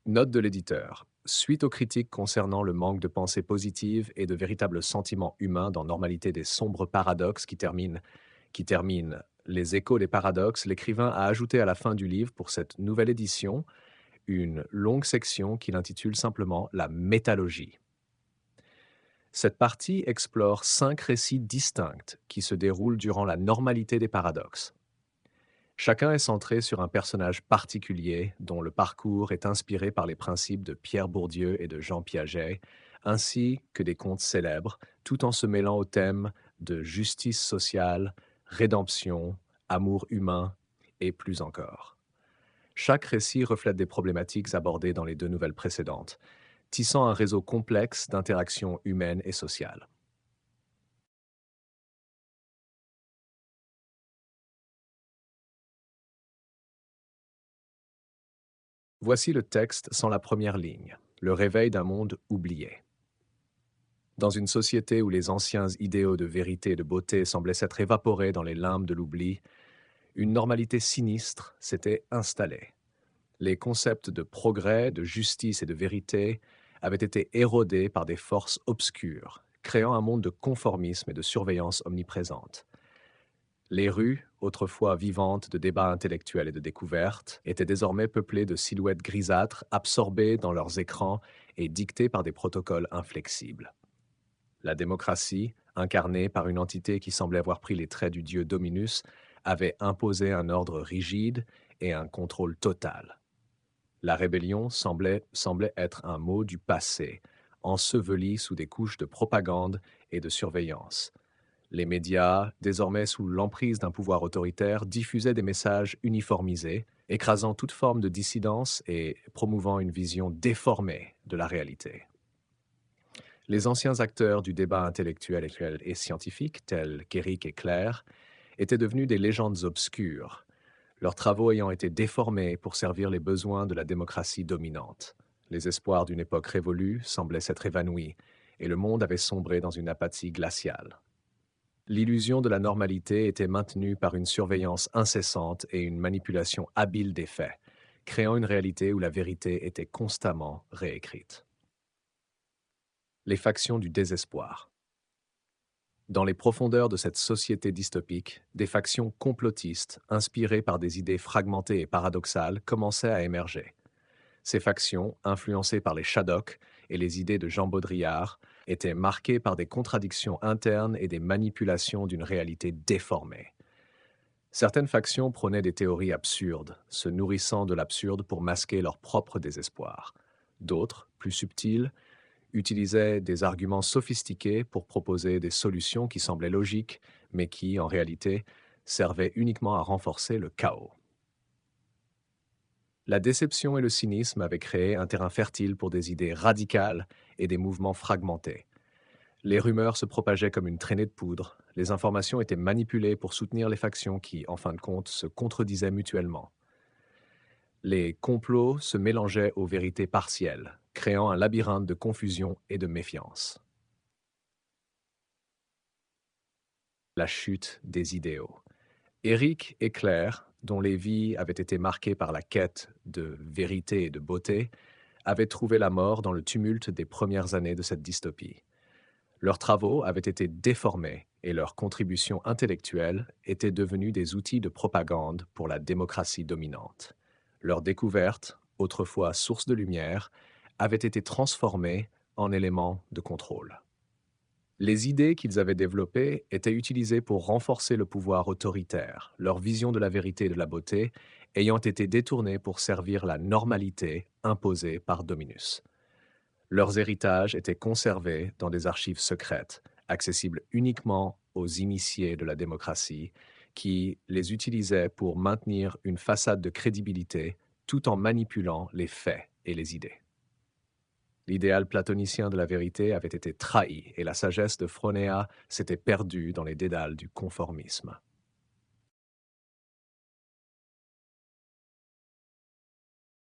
Note de l'éditeur. Suite aux critiques concernant le manque de pensée positive et de véritables sentiments humains dans Normalité des sombres paradoxes qui termine Les échos des paradoxes, l'écrivain a ajouté à la fin du livre pour cette nouvelle édition une longue section qu'il intitule simplement La métallurgie. Cette partie explore 5 récits distincts qui se déroulent durant la normalité des paradoxes. Chacun est centré sur un personnage particulier dont le parcours est inspiré par les principes de Pierre Bourdieu et de Jean Piaget, ainsi que des contes célèbres, tout en se mêlant aux thèmes de justice sociale, rédemption, amour humain et plus encore. Chaque récit reflète des problématiques abordées dans les deux nouvelles précédentes, tissant un réseau complexe d'interactions humaines et sociales. Voici le texte sans la première ligne, le réveil d'un monde oublié. Dans une société où les anciens idéaux de vérité et de beauté semblaient s'être évaporés dans les limbes de l'oubli, une normalité sinistre s'était installée. Les concepts de progrès, de justice et de vérité avaient été érodés par des forces obscures, créant un monde de conformisme et de surveillance omniprésente. Les rues, autrefois vivantes de débats intellectuels et de découvertes, étaient désormais peuplées de silhouettes grisâtres absorbées dans leurs écrans et dictées par des protocoles inflexibles. La démocratie, incarnée par une entité qui semblait avoir pris les traits du dieu Dominus, avait imposé un ordre rigide et un contrôle total. La rébellion semblait être un mot du passé, enseveli sous des couches de propagande et de surveillance. Les médias, désormais sous l'emprise d'un pouvoir autoritaire, diffusaient des messages uniformisés, écrasant toute forme de dissidence et promouvant une vision déformée de la réalité. Les anciens acteurs du débat intellectuel et scientifique, tels qu'Éric et Claire, étaient devenus des légendes obscures, leurs travaux ayant été déformés pour servir les besoins de la démocratie dominante. Les espoirs d'une époque révolue semblaient s'être évanouis, et le monde avait sombré dans une apathie glaciale. L'illusion de la normalité était maintenue par une surveillance incessante et une manipulation habile des faits, créant une réalité où la vérité était constamment réécrite. Les factions du désespoir. Dans les profondeurs de cette société dystopique, des factions complotistes, inspirées par des idées fragmentées et paradoxales, commençaient à émerger. Ces factions, influencées par les Shadocks et les idées de Jean Baudrillard, étaient marquées par des contradictions internes et des manipulations d'une réalité déformée. Certaines factions prônaient des théories absurdes, se nourrissant de l'absurde pour masquer leur propre désespoir. D'autres, plus subtiles, utilisaient des arguments sophistiqués pour proposer des solutions qui semblaient logiques, mais qui, en réalité, servaient uniquement à renforcer le chaos. La déception et le cynisme avaient créé un terrain fertile pour des idées radicales et des mouvements fragmentés. Les rumeurs se propageaient comme une traînée de poudre, les informations étaient manipulées pour soutenir les factions qui, en fin de compte, se contredisaient mutuellement. Les complots se mélangeaient aux vérités partielles, créant un labyrinthe de confusion et de méfiance. La chute des idéaux. Éric et Claire, dont les vies avaient été marquées par la quête de vérité et de beauté, avaient trouvé la mort dans le tumulte des premières années de cette dystopie. Leurs travaux avaient été déformés et leurs contributions intellectuelles étaient devenues des outils de propagande pour la démocratie dominante. Leurs découvertes, autrefois sources de lumière, avaient été transformées en éléments de contrôle. Les idées qu'ils avaient développées étaient utilisées pour renforcer le pouvoir autoritaire, leur vision de la vérité et de la beauté ayant été détournées pour servir la normalité imposée par Dominus. Leurs héritages étaient conservés dans des archives secrètes, accessibles uniquement aux initiés de la démocratie, qui les utilisaient pour maintenir une façade de crédibilité tout en manipulant les faits et les idées. L'idéal platonicien de la vérité avait été trahi et la sagesse de Phronéa s'était perdue dans les dédales du conformisme.